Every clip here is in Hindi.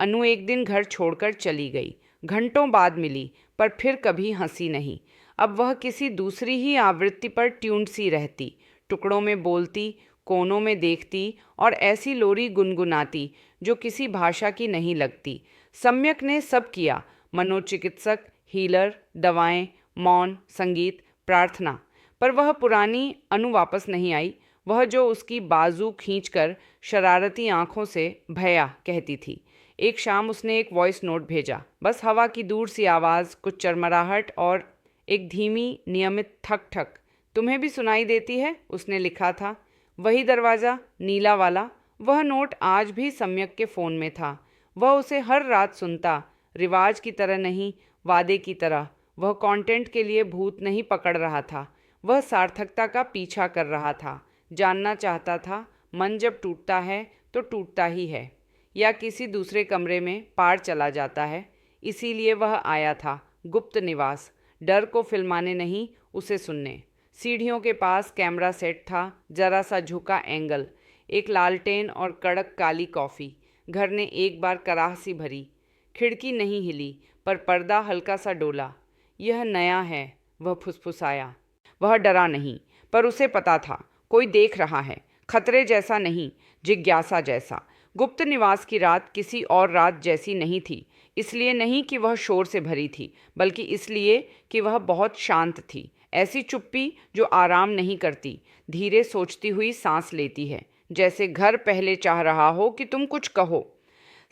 अनु एक दिन घर छोड़कर चली गई। घंटों बाद मिली, पर फिर कभी हंसी नहीं। अब वह किसी दूसरी ही आवृत्ति पर ट्यून्ड सी रहती, टुकड़ों में बोलती, कोनों में देखती और ऐसी लोरी गुनगुनाती जो किसी भाषा की नहीं लगती। सम्यक ने सब किया, मनोचिकित्सक, हीलर, दवाएं, मौन, संगीत, प्रार्थना, पर वह पुरानी अनु वापस नहीं आई। वह जो उसकी बाजू खींचकर शरारती आंखों से भैया कहती थी। एक शाम उसने एक वॉइस नोट भेजा, बस हवा की दूर सी आवाज़, कुछ चरमराहट और एक धीमी नियमित ठक ठक। तुम्हें भी सुनाई देती है, उसने लिखा था। वही दरवाज़ा, नीला वाला। वह नोट आज भी सम्यक के फ़ोन में था। वह उसे हर रात सुनता, रिवाज की तरह नहीं, वादे की तरह। वह कंटेंट के लिए भूत नहीं पकड़ रहा था, वह सार्थकता का पीछा कर रहा था। जानना चाहता था, मन जब टूटता है तो टूटता ही है, या किसी दूसरे कमरे में पार चला जाता है। इसीलिए वह आया था, गुप्त निवास, डर को फिल्माने नहीं, उसे सुनने। सीढ़ियों के पास कैमरा सेट था, जरा सा झुका एंगल, एक लालटेन और कड़क काली कॉफ़ी। घर ने एक बार कराह सी भरी। खिड़की नहीं हिली, पर पर्दा हल्का सा डोला। यह नया है, वह फुसफुसाया। वह डरा नहीं, पर उसे पता था कोई देख रहा है। खतरे जैसा नहीं, जिज्ञासा जैसा। गुप्त निवास की रात किसी और रात जैसी नहीं थी। इसलिए नहीं कि वह शोर से भरी थी, बल्कि इसलिए कि वह बहुत शांत थी। ऐसी चुप्पी जो आराम नहीं करती, धीरे सोचती हुई सांस लेती है, जैसे घर पहले चाह रहा हो कि तुम कुछ कहो।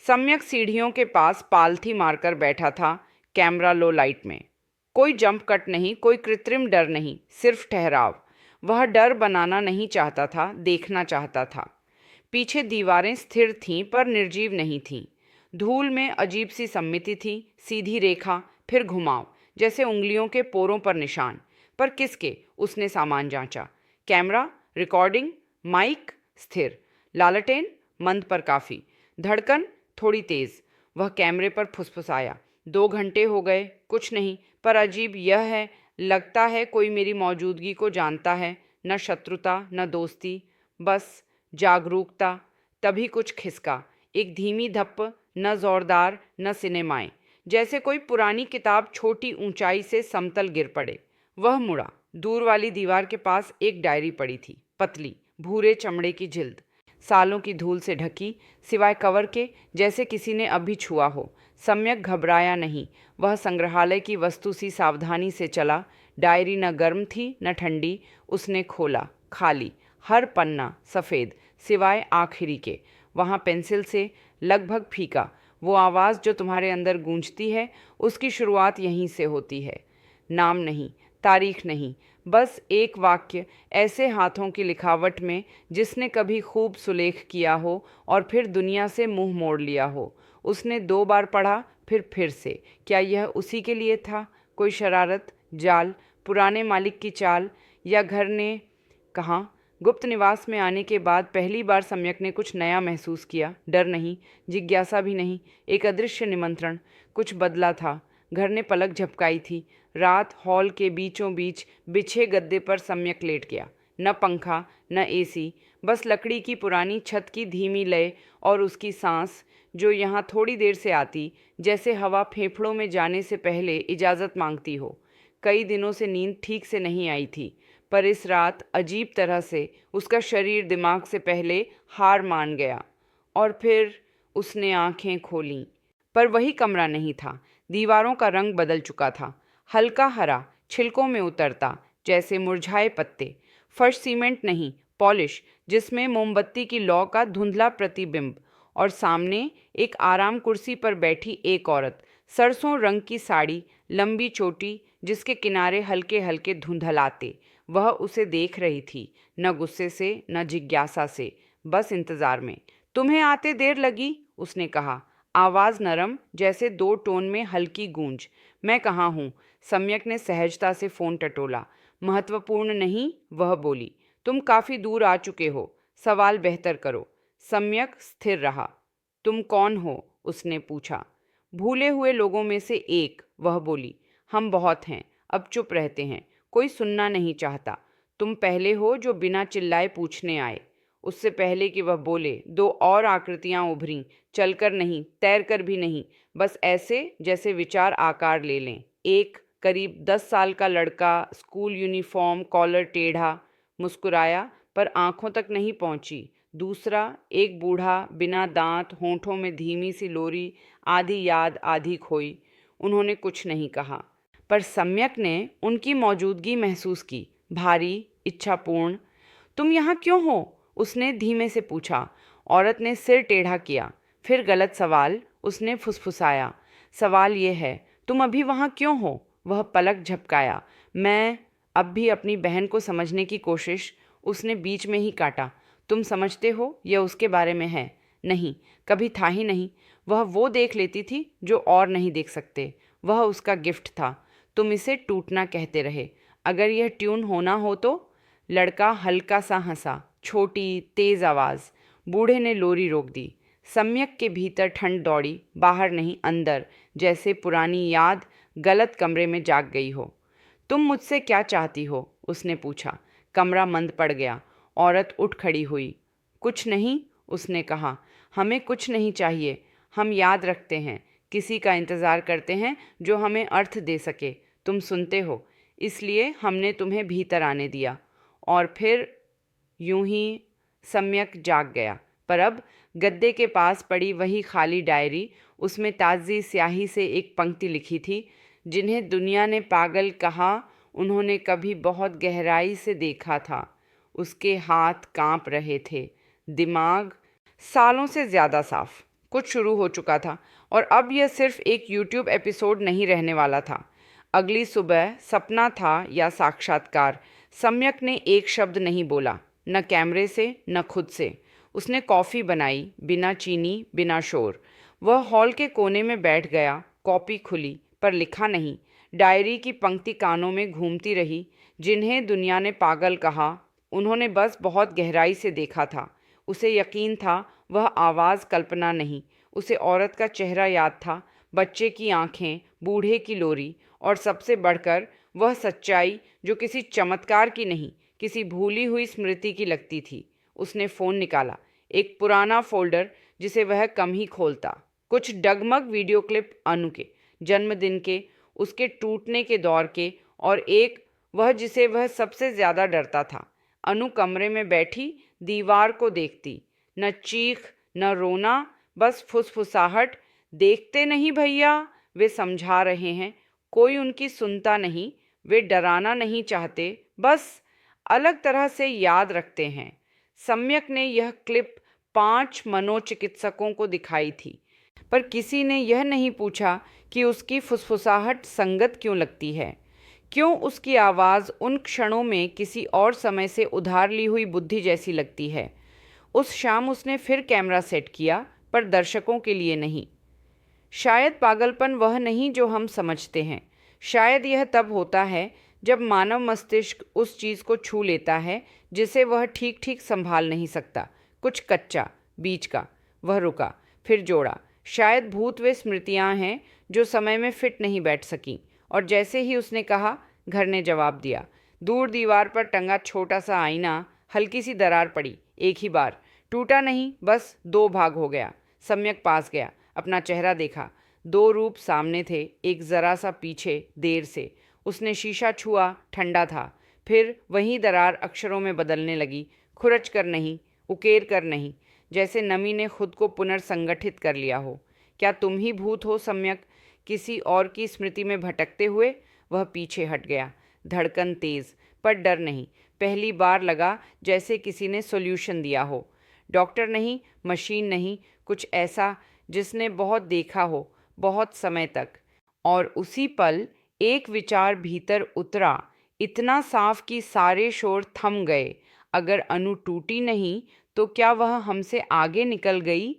सम्यक सीढ़ियों के पास पालथी मारकर बैठा था, कैमरा लो लाइट में। कोई जंप कट नहीं, कोई कृत्रिम डर नहीं, सिर्फ ठहराव। वह डर बनाना नहीं चाहता था, देखना चाहता था। पीछे दीवारें स्थिर थीं, पर निर्जीव नहीं थीं। धूल में अजीब सी सम्मिति थी, सीधी रेखा, फिर घुमाव, जैसे उंगलियों के पोरों पर निशान। पर किसके? उसने सामान जांचा। कैमरा, रिकॉर्डिंग, माइक स्थिर, लालटेन मंद पर काफ़ी, धड़कन थोड़ी तेज़। वह कैमरे पर फुसफुसाया, 2 घंटे हो गए, कुछ नहीं, पर अजीब यह है, लगता है कोई मेरी मौजूदगी को जानता है। न शत्रुता, न दोस्ती, बस जागरूकता। तभी कुछ खिसका, एक धीमी धप्प, न जोरदार न सिनेमाएं, जैसे कोई पुरानी किताब छोटी ऊंचाई से समतल गिर पड़े। वह मुड़ा। दूर वाली दीवार के पास एक डायरी पड़ी थी, पतली, भूरे चमड़े की जिल्द, सालों की धूल से ढकी, सिवाय कवर के, जैसे किसी ने अभी छुआ हो। सम्यक घबराया नहीं। वह संग्रहालय की वस्तु सी सावधानी से चला। डायरी न गर्म थी न ठंडी। उसने खोला, खाली, हर पन्ना सफ़ेद, सिवाय आखिरी के। वहाँ पेंसिल से, लगभग फीका, वो आवाज़ जो तुम्हारे अंदर गूंजती है, उसकी शुरुआत यहीं से होती है। नाम नहीं, तारीख नहीं, बस एक वाक्य, ऐसे हाथों की लिखावट में जिसने कभी खूब सुलेख किया हो और फिर दुनिया से मुंह मोड़ लिया हो। उसने 2 बार पढ़ा, फिर से। क्या यह उसी के लिए था? कोई शरारत, जाल, पुराने मालिक की चाल, या घर ने कहा? गुप्त निवास में आने के बाद पहली बार सम्यक ने कुछ नया महसूस किया। डर नहीं, जिज्ञासा भी नहीं, एक अदृश्य निमंत्रण। कुछ बदला था। घर ने पलक झपकाई थी। रात हॉल के बीचों बीच बिछे गद्दे पर सम्यक लेट गया। न पंखा, न एसी, बस लकड़ी की पुरानी छत की धीमी लय और उसकी सांस, जो यहाँ थोड़ी देर से आती, जैसे हवा फेफड़ों में जाने से पहले इजाज़त मांगती हो। कई दिनों से नींद ठीक से नहीं आई थी, पर इस रात अजीब तरह से उसका शरीर दिमाग से पहले हार मान गया। और फिर उसने आंखें खोलीं, पर वही कमरा नहीं था। दीवारों का रंग बदल चुका था, हल्का हरा, छिलकों में उतरता, जैसे मुरझाए पत्ते। फर्श सीमेंट नहीं, पॉलिश, जिसमें मोमबत्ती की लौ का धुंधला प्रतिबिंब। और सामने एक आराम कुर्सी पर बैठी एक औरत, सरसों रंग की साड़ी, लंबी चोटी, जिसके किनारे हल्के हल्के धुंधलाते। वह उसे देख रही थी, न गुस्से से न जिज्ञासा से, बस इंतजार में। तुम्हें आते देर लगी, उसने कहा, आवाज़ नरम, जैसे 2 टोन में हल्की गूंज। मैं कहाँ हूँ? सम्यक ने सहजता से फ़ोन टटोला। महत्वपूर्ण नहीं, वह बोली, तुम काफ़ी दूर आ चुके हो, सवाल बेहतर करो। सम्यक स्थिर रहा। तुम कौन हो? उसने पूछा। भूले हुए लोगों में से एक, वह बोली। हम बहुत हैं, अब चुप रहते हैं, कोई सुनना नहीं चाहता। तुम पहले हो जो बिना चिल्लाए पूछने आए। उससे पहले कि वह बोले, दो और आकृतियां उभरीं, चलकर नहीं, तैरकर भी नहीं, बस ऐसे जैसे विचार आकार ले लें। एक करीब 10 साल का लड़का, स्कूल यूनिफॉर्म, कॉलर टेढ़ा, मुस्कुराया पर आंखों तक नहीं पहुंची। दूसरा, एक बूढ़ा, बिना दांत, होंठों में धीमी सी लोरी, आधी याद आधी खोई। उन्होंने कुछ नहीं कहा, पर सम्यक ने उनकी मौजूदगी महसूस की, भारी, इच्छापूर्ण। तुम यहाँ क्यों हो? उसने धीमे से पूछा। औरत ने सिर टेढ़ा किया। फिर गलत सवाल, उसने फुसफुसाया। सवाल ये है, तुम अभी वहाँ क्यों हो? वह पलक झपकाया। मैं अब भी अपनी बहन को समझने की कोशिश। उसने बीच में ही काटा। तुम समझते हो, यह उसके बारे में है? नहीं, कभी था ही नहीं। वह वो देख लेती थी जो और नहीं देख सकते। वह उसका गिफ्ट था। तुम इसे टूटना कहते रहे। अगर यह ट्यून होना हो तो? लड़का हल्का सा हंसा, छोटी तेज आवाज़। बूढ़े ने लोरी रोक दी। सम्यक के भीतर ठंड दौड़ी, बाहर नहीं अंदर, जैसे पुरानी याद गलत कमरे में जाग गई हो। तुम मुझसे क्या चाहती हो? उसने पूछा। कमरा मंद पड़ गया। औरत उठ खड़ी हुई। कुछ नहीं, उसने कहा। हमें कुछ नहीं चाहिए। हम याद रखते हैं, किसी का इंतज़ार करते हैं जो हमें अर्थ दे सके। तुम सुनते हो, इसलिए हमने तुम्हें भीतर आने दिया। और फिर यूं ही सम्यक जाग गया। पर अब गद्दे के पास पड़ी वही खाली डायरी, उसमें ताज़ी स्याही से एक पंक्ति लिखी थी, जिन्हें दुनिया ने पागल कहा, उन्होंने कभी बहुत गहराई से देखा था। उसके हाथ कांप रहे थे, दिमाग सालों से ज़्यादा साफ। कुछ शुरू हो चुका था और अब यह सिर्फ एक यूट्यूब एपिसोड नहीं रहने वाला था। अगली सुबह सपना था या साक्षात्कार, सम्यक ने एक शब्द नहीं बोला, न कैमरे से न खुद से। उसने कॉफ़ी बनाई, बिना चीनी, बिना शोर। वह हॉल के कोने में बैठ गया, कॉपी खुली, पर लिखा नहीं। डायरी की पंक्ति कानों में घूमती रही, जिन्हें दुनिया ने पागल कहा, उन्होंने बस बहुत गहराई से देखा था। उसे यकीन था वह आवाज़ कल्पना नहीं। उसे औरत का चेहरा याद था, बच्चे की आंखें, बूढ़े की लोरी, और सबसे बढ़कर वह सच्चाई जो किसी चमत्कार की नहीं, किसी भूली हुई स्मृति की लगती थी। उसने फ़ोन निकाला, एक पुराना फोल्डर जिसे वह कम ही खोलता। कुछ डगमग वीडियो क्लिप अनु के जन्मदिन के, उसके टूटने के दौर के, और एक वह जिसे वह सबसे ज़्यादा डरता था। अनु कमरे में बैठी दीवार को देखती, न चीख न रोना, बस फुसफुसाहट। देखते नहीं भैया, वे समझा रहे हैं। कोई उनकी सुनता नहीं। वे डराना नहीं चाहते, बस अलग तरह से याद रखते हैं। सम्यक ने यह क्लिप 5 मनोचिकित्सकों को दिखाई थी, पर किसी ने यह नहीं पूछा कि उसकी फुसफुसाहट संगत क्यों लगती है। क्यों उसकी आवाज़ उन क्षणों में किसी और समय से उधार ली हुई बुद्धि जैसी लगती है। उस शाम उसने फिर कैमरा सेट किया, पर दर्शकों के लिए नहीं। शायद पागलपन वह नहीं जो हम समझते हैं। शायद यह तब होता है जब मानव मस्तिष्क उस चीज़ को छू लेता है जिसे वह ठीक ठीक संभाल नहीं सकता। कुछ कच्चा, बीच का। वह रुका, फिर जोड़ा। शायद भूत वे स्मृतियाँ हैं जो समय में फिट नहीं बैठ सकीं। और जैसे ही उसने कहा, घर ने जवाब दिया। दूर दीवार पर टंगा छोटा सा आईना, हल्की सी दरार पड़ी, एक ही बार। टूटा नहीं, बस 2 भाग हो गया। सम्यक पास गया, अपना चेहरा देखा। 2 रूप सामने थे, एक ज़रा सा पीछे, देर से। उसने शीशा छुआ, ठंडा था। फिर वही दरार अक्षरों में बदलने लगी, खुरच कर नहीं, उकेर कर नहीं, जैसे नमी ने खुद को पुनर्संगठित कर लिया हो। क्या तुम ही भूत हो सम्यक? किसी और की स्मृति में भटकते हुए? वह पीछे हट गया, धड़कन तेज, पर डर नहीं। पहली बार लगा जैसे किसी ने सॉल्यूशन दिया हो। डॉक्टर नहीं, मशीन नहीं, कुछ ऐसा जिसने बहुत देखा हो, बहुत समय तक। और उसी पल एक विचार भीतर उतरा, इतना साफ कि सारे शोर थम गए। अगर अनु टूटी नहीं तो क्या वह हमसे आगे निकल गई?